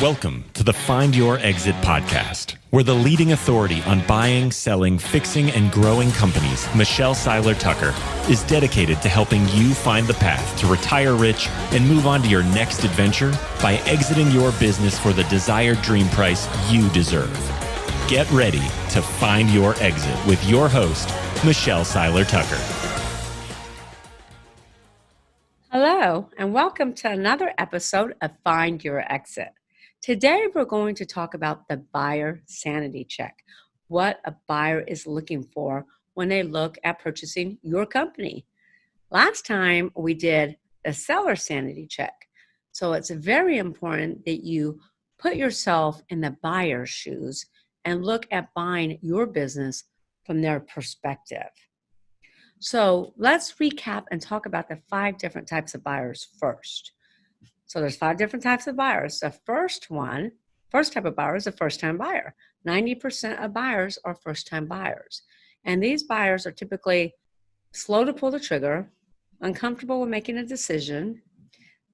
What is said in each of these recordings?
Welcome to the Find Your Exit podcast. We're the leading authority on buying, selling, fixing, and growing companies. Michelle Seiler Tucker is dedicated to helping you find the path to retire rich and move on to your next adventure by exiting your business for the desired dream price you deserve. Get ready to find your exit with your host, Michelle Seiler Tucker. Hello, and welcome to another episode of Find Your Exit. Today, we're going to talk about the buyer sanity check, what a buyer is looking for when they look at purchasing your company. Last time, we did the seller sanity check. So it's very important that you put yourself in the buyer's shoes and look at buying your business from their perspective. So let's recap and talk about the 5 different types of buyers first. So there's 5 different types of buyers. The first type of buyer is a first-time buyer. 90% of buyers are first-time buyers. And these buyers are typically slow to pull the trigger, uncomfortable with making a decision,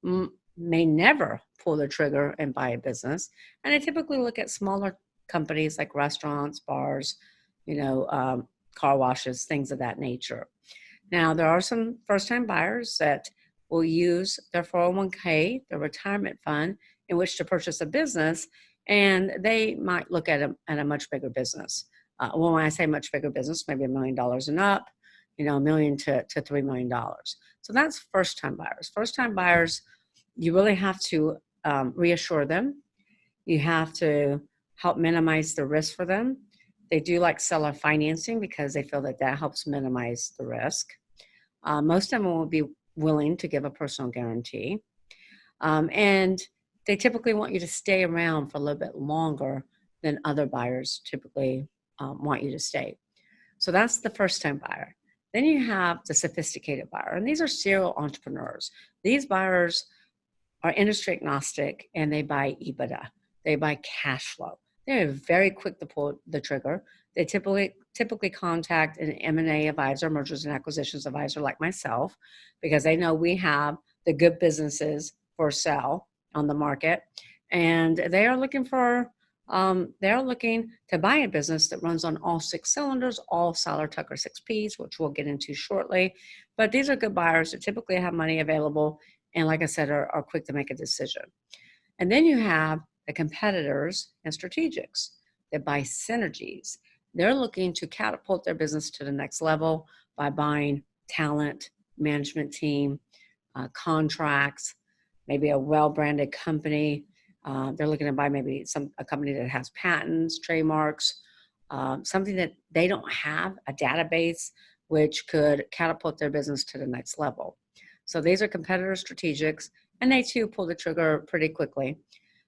may never pull the trigger and buy a business. And they typically look at smaller companies like restaurants, bars, car washes, things of that nature. Now, there are some first-time buyers that will use their 401k, their retirement fund, in which to purchase a business, and they might look at a much bigger business. When I say much bigger business, maybe $1 million and up, $1 million to $3 million. So that's first-time buyers. First-time buyers, you really have to reassure them. You have to help minimize the risk for them. They do like seller financing because they feel that helps minimize the risk. Most of them will be willing to give a personal guarantee. And they typically want you to stay around for a little bit longer than other buyers typically want you to stay. So that's the first-time buyer. Then you have the sophisticated buyer, and these are serial entrepreneurs. These buyers are industry agnostic, and they buy EBITDA. They buy cash flow. They're very quick to pull the trigger. They typically contact an M&A advisor, mergers and acquisitions advisor like myself, because they know we have the good businesses for sale on the market, and they are looking to buy a business that runs on all 6 cylinders, all Seiler Tucker 6Ps, which we'll get into shortly. But these are good buyers that typically have money available, and like I said, are quick to make a decision. And then you have the competitors and strategics that buy synergies. They're looking to catapult their business to the next level by buying talent, management team, contracts, maybe a well-branded company. They're looking to buy maybe a company that has patents, trademarks, something that they don't have, a database, which could catapult their business to the next level. So these are competitor strategics, and they too pull the trigger pretty quickly.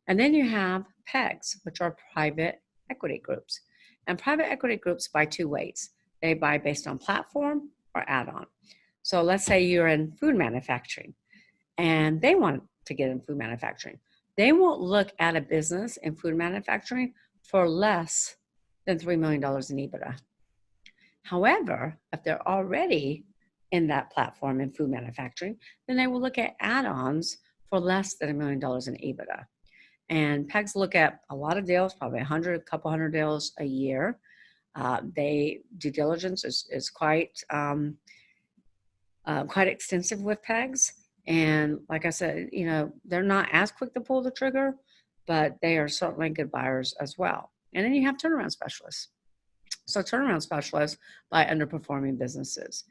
And then you have PEGs, which are private equity groups. And private equity groups buy 2 ways. They buy based on platform or add-on. So let's say you're in food manufacturing, and they want to get in food manufacturing. They won't look at a business in food manufacturing for less than $3 million in EBITDA. However, if they're already in that platform in food manufacturing, then they will look at add-ons for less than $1 million in EBITDA. And PEGs look at a lot of deals, probably a couple hundred deals a year. Due diligence is quite extensive with PEGs. And like I said, they're not as quick to pull the trigger, but they are certainly good buyers as well. And then you have turnaround specialists. So turnaround specialists buy underperforming businesses.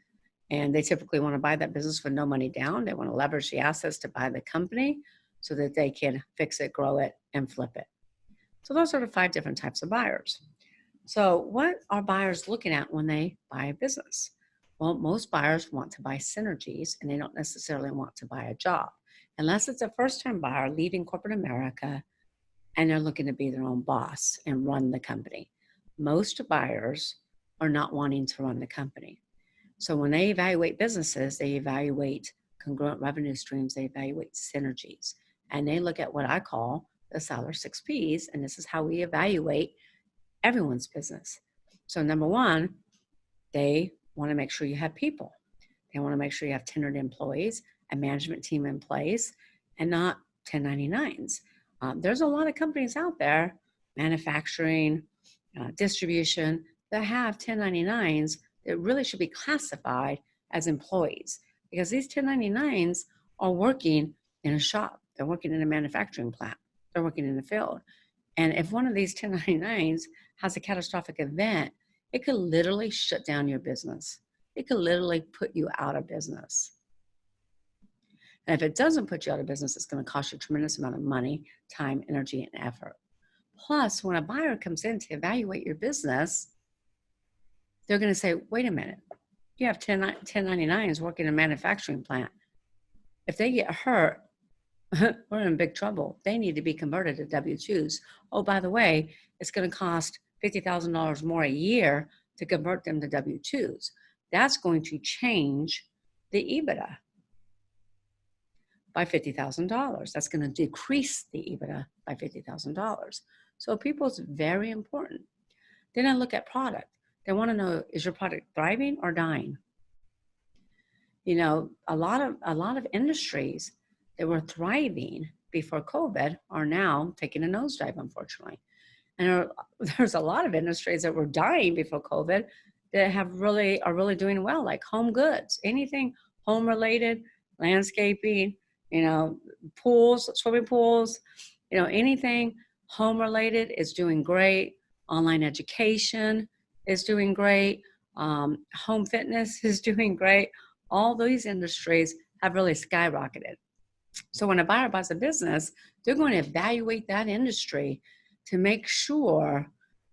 And they typically want to buy that business with no money down. They want to leverage the assets to buy the company so that they can fix it, grow it, and flip it. So those are the 5 different types of buyers. So what are buyers looking at when they buy a business? Well, most buyers want to buy synergies, and they don't necessarily want to buy a job, unless it's a first-time buyer leaving corporate America, and they're looking to be their own boss and run the company. Most buyers are not wanting to run the company. So when they evaluate businesses, they evaluate congruent revenue streams, they evaluate synergies. And they look at what I call the Seiler 6Ps, and this is how we evaluate everyone's business. So number 1, they want to make sure you have people. They want to make sure you have tenured employees, a management team in place, and not 1099s. There's a lot of companies out there, manufacturing, distribution, that have 1099s that really should be classified as employees, because these 1099s are working in a shop. They're working in a manufacturing plant. They're working in the field. And if one of these 1099s has a catastrophic event, it could literally shut down your business. It could literally put you out of business. And if it doesn't put you out of business, it's going to cost you a tremendous amount of money, time, energy, and effort. Plus, when a buyer comes in to evaluate your business, they're going to say, wait a minute, you have 1099s working in a manufacturing plant. If they get hurt, we're in big trouble. They need to be converted to W-2s. Oh, by the way, it's going to cost $50,000 more a year to convert them to W-2s. That's going to change the EBITDA by $50,000. That's going to decrease the EBITDA by $50,000. So people's very important. Then I look at product. They want to know, is your product thriving or dying? You know, a lot of industries that were thriving before COVID are now taking a nosedive, unfortunately. And there's a lot of industries that were dying before COVID that are really doing well, like home goods, anything home related, landscaping, you know, pools, swimming pools, you know, anything home related is doing great. Online education is doing great. Home fitness is doing great. All these industries have really skyrocketed. So when a buyer buys a business, they're going to evaluate that industry to make sure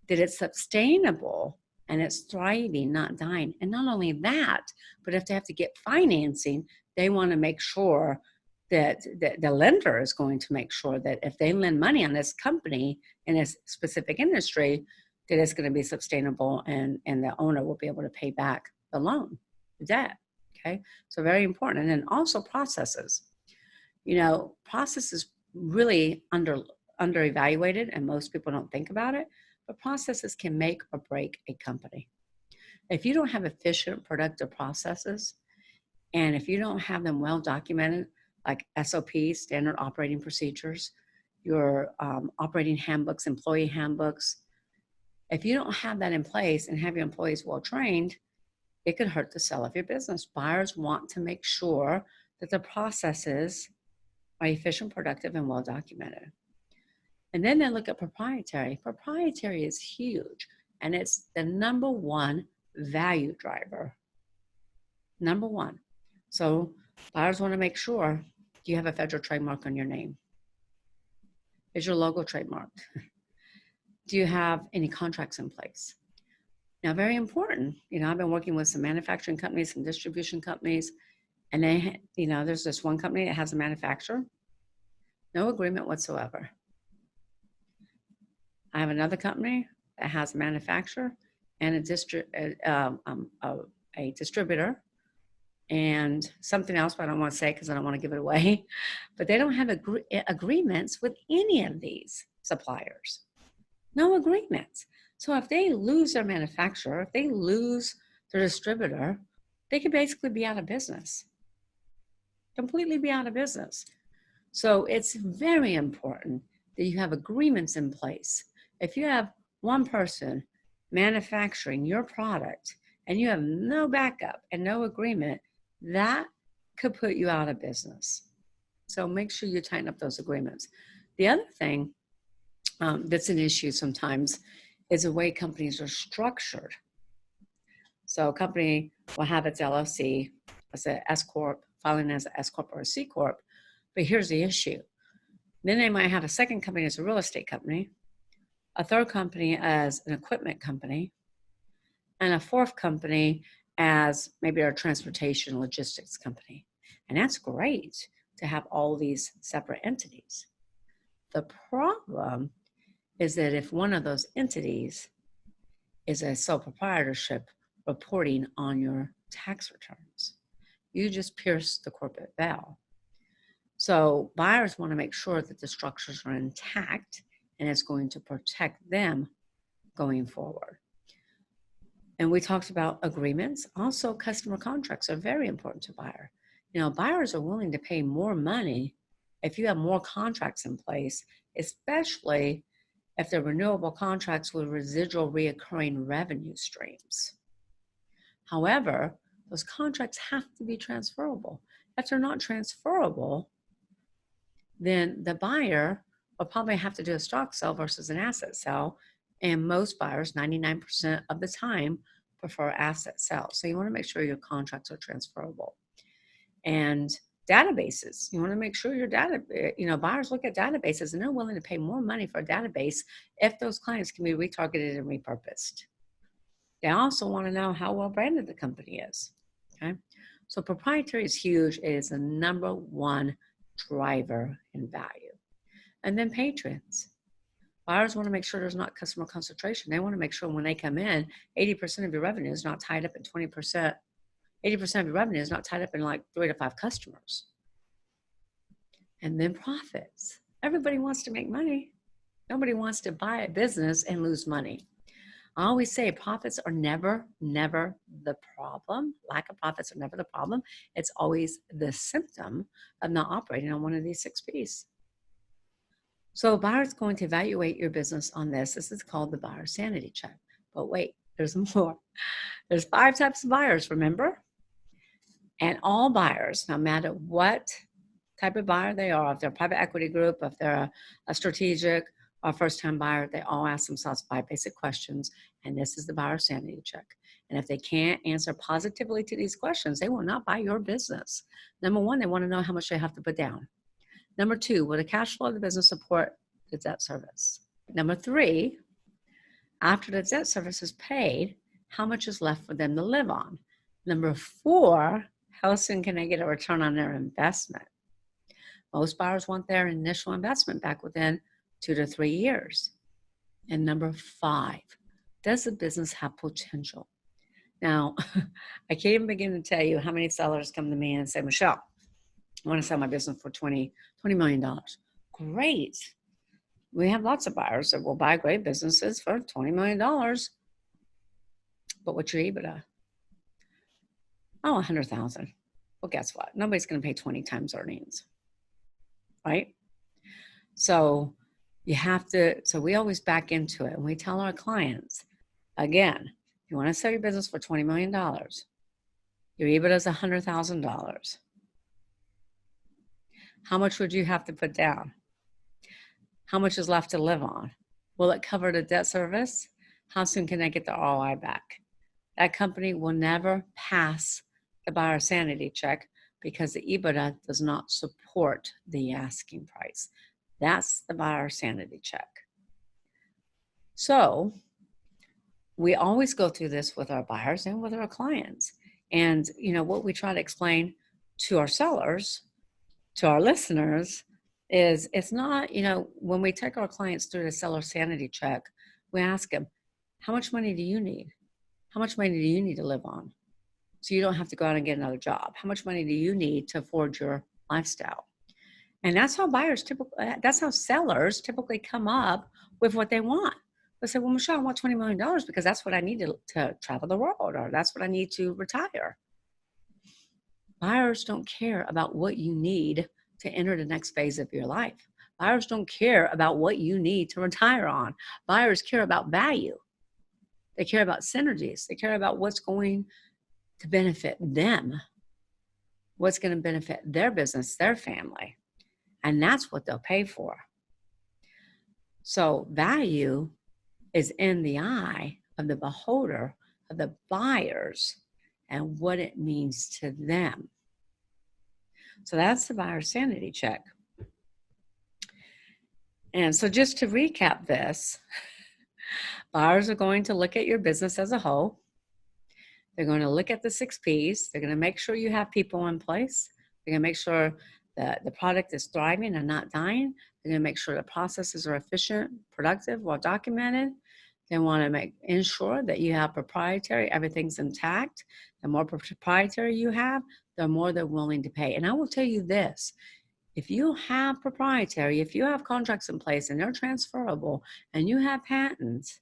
that it's sustainable and it's thriving, not dying. And not only that, but if they have to get financing, they want to make sure that the lender is going to make sure that if they lend money on this company in a specific industry, that it's going to be sustainable and the owner will be able to pay back the loan, the debt. Okay, so very important. And then also processes. You know, processes really under evaluated, and most people don't think about it, but processes can make or break a company. If you don't have efficient, productive processes, and if you don't have them well documented, like SOPs, standard operating procedures, your operating handbooks, employee handbooks, if you don't have that in place and have your employees well trained, it could hurt the sale of your business. Buyers want to make sure that the processes are efficient, productive, and well documented. And then they look at proprietary. Proprietary is huge, and it's the number one value driver. Number one. So buyers want to make sure, do you have a federal trademark on your name? Is your logo trademarked? Do you have any contracts in place? Now, very important, you know, I've been working with some manufacturing companies, some distribution companies, and they, you know, there's this one company that has a manufacturer, no agreement whatsoever. I have another company that has a manufacturer and a distributor and something else, but I don't want to say because I don't want to give it away. But they don't have agreements with any of these suppliers. No agreements. So if they lose their manufacturer, if they lose their distributor, they could basically be out of business. Completely be out of business. So it's very important that you have agreements in place. If you have one person manufacturing your product and you have no backup and no agreement, that could put you out of business. So make sure you tighten up those agreements. The other thing that's an issue sometimes is the way companies are structured. So a company will have its LLC as an S Corp, filing as an S Corp or a C Corp, but here's the issue. Then they might have a second company as a real estate company, a third company as an equipment company, and a fourth company as maybe our transportation logistics company. And that's great to have all these separate entities. The problem is that if one of those entities is a sole proprietorship reporting on your tax returns, you just pierce the corporate veil. So buyers want to make sure that the structures are intact and it's going to protect them going forward. And we talked about agreements. Also, customer contracts are very important to buyer. You know, buyers are willing to pay more money if you have more contracts in place, especially if they're renewable contracts with residual reoccurring revenue streams. However, those contracts have to be transferable. If they're not transferable, then the buyer will probably have to do a stock sale versus an asset sale. And most buyers, 99% of the time, prefer asset sales. So you want to make sure your contracts are transferable. And databases, you want to make sure your buyers look at databases and they're willing to pay more money for a database if those clients can be retargeted and repurposed. They also want to know how well branded the company is. Okay. So proprietary is huge. It is the number one driver in value. And then patrons. Buyers want to make sure there's not customer concentration. They want to make sure when they come in, 80% of your revenue is not tied up in 20%. 80% of your revenue is not tied up in like 3 to 5 customers. And then profits. Everybody wants to make money. Nobody wants to buy a business and lose money. I always say profits are never the problem. Lack of profits are never the problem. It's always the symptom of not operating on one of these 6 P's. So a buyer is going to evaluate your business on this. This is called the buyer sanity check. But wait, there's more. There's 5 types of buyers, remember? And all buyers, no matter what type of buyer they are, if they're a private equity group, if they're a strategic or first-time buyer, they all ask themselves 5 basic questions, and this is the buyer sanity check. And if they can't answer positively to these questions, they will not buy your business. Number 1, they want to know how much they have to put down. Number 2, will the cash flow of the business support the debt service? Number 3, after the debt service is paid, how much is left for them to live on? Number 4, how soon can they get a return on their investment? Most buyers want their initial investment back within 2 to 3 years. And number 5, does the business have potential? Now, I can't even begin to tell you how many sellers come to me and say, Michelle, I want to sell my business for $20 million. Great. We have lots of buyers that will buy great businesses for $20 million. But what's your EBITDA? Oh, 100,000. Well, guess what? Nobody's going to pay 20 times earnings, right? So we always back into it. And we tell our clients, again, if you want to sell your business for $20 million, your EBITDA is $100,000. How much would you have to put down? How much is left to live on? Will it cover the debt service? How soon can they get the ROI back? That company will never pass the buyer sanity check because the EBITDA does not support the asking price. That's the buyer sanity check. So we always go through this with our buyers and with our clients. And what we try to explain to our sellers, to our listeners, is it's not, when we take our clients through the seller sanity check, we ask them, how much money do you need? How much money do you need to live on? So you don't have to go out and get another job. How much money do you need to afford your lifestyle? And that's how sellers typically come up with what they want. They say, well, Michelle, I want $20 million because that's what I need to travel the world, or that's what I need to retire. Buyers don't care about what you need to enter the next phase of your life. Buyers don't care about what you need to retire on. Buyers care about value. They care about synergies. They care about what's going to benefit them, what's going to benefit their business, their family. And that's what they'll pay for. So value is in the eye of the beholder, of the buyers, and what it means to them. So that's the buyer sanity check. And so just to recap this, buyers are going to look at your business as a whole. They're going to look at the 6 P's. They're going to make sure you have people in place. They're going to make sure that the product is thriving and not dying. They're going to make sure the processes are efficient, productive, well documented. They want to ensure that you have proprietary, everything's intact. The more proprietary you have, the more they're willing to pay. And I will tell you this, if you have proprietary, if you have contracts in place and they're transferable and you have patents,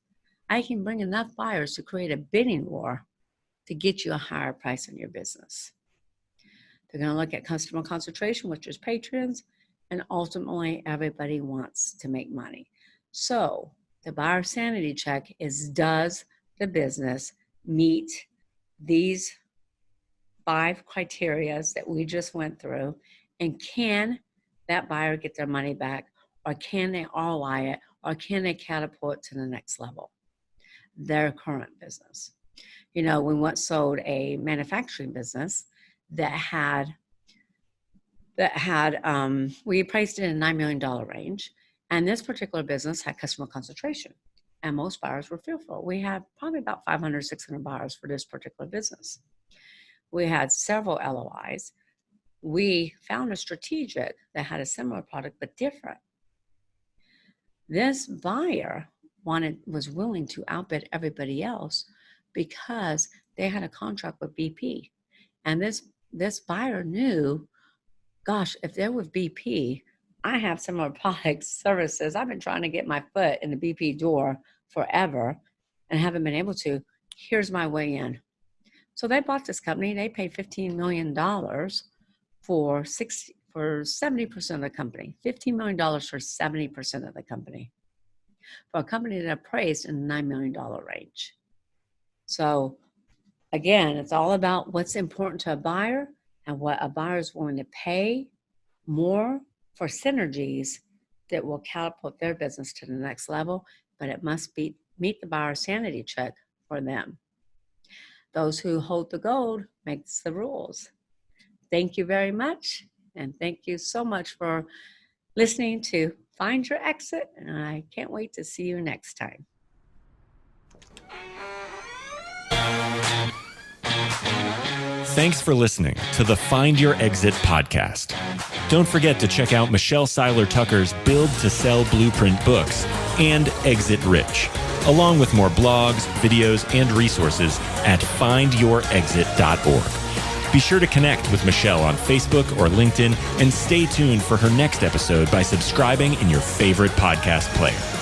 I can bring enough buyers to create a bidding war to get you a higher price on your business. They're going to look at customer concentration, which is patrons, And ultimately, everybody wants to make money. So the buyer sanity check is, does the business meet these 5 criteria that we just went through? And can that buyer get their money back? Or can they ROI it? Or can they catapult to the next level? Their current business. We once sold a manufacturing business that had we priced it in a $9 million range. And this particular business had customer concentration. And most buyers were fearful. We had probably about 500, 600 buyers for this particular business. We had several LOIs. We found a strategic that had a similar product, but different. This buyer was willing to outbid everybody else because they had a contract with BP. And this buyer knew, gosh, if they're with BP, I have similar products, services. I've been trying to get my foot in the BP door forever and haven't been able to. Here's my way in. So they bought this company. They paid $15 million for 70% of the company. $15 million for 70% of the company. For a company that appraised in the $9 million range. So again, it's all about what's important to a buyer and what a buyer is willing to pay more for synergies that will catapult their business to the next level, but it must meet the buyer sanity check for them. Those who hold the gold makes the rules. Thank you very much, and thank you so much for listening to Find Your Exit, and I can't wait to see you next time. Thanks for listening to the Find Your Exit podcast. Don't forget to check out Michelle Seiler Tucker's Build to Sell Blueprint books and Exit Rich, along with more blogs, videos, and resources at findyourexit.org. Be sure to connect with Michelle on Facebook or LinkedIn and stay tuned for her next episode by subscribing in your favorite podcast player.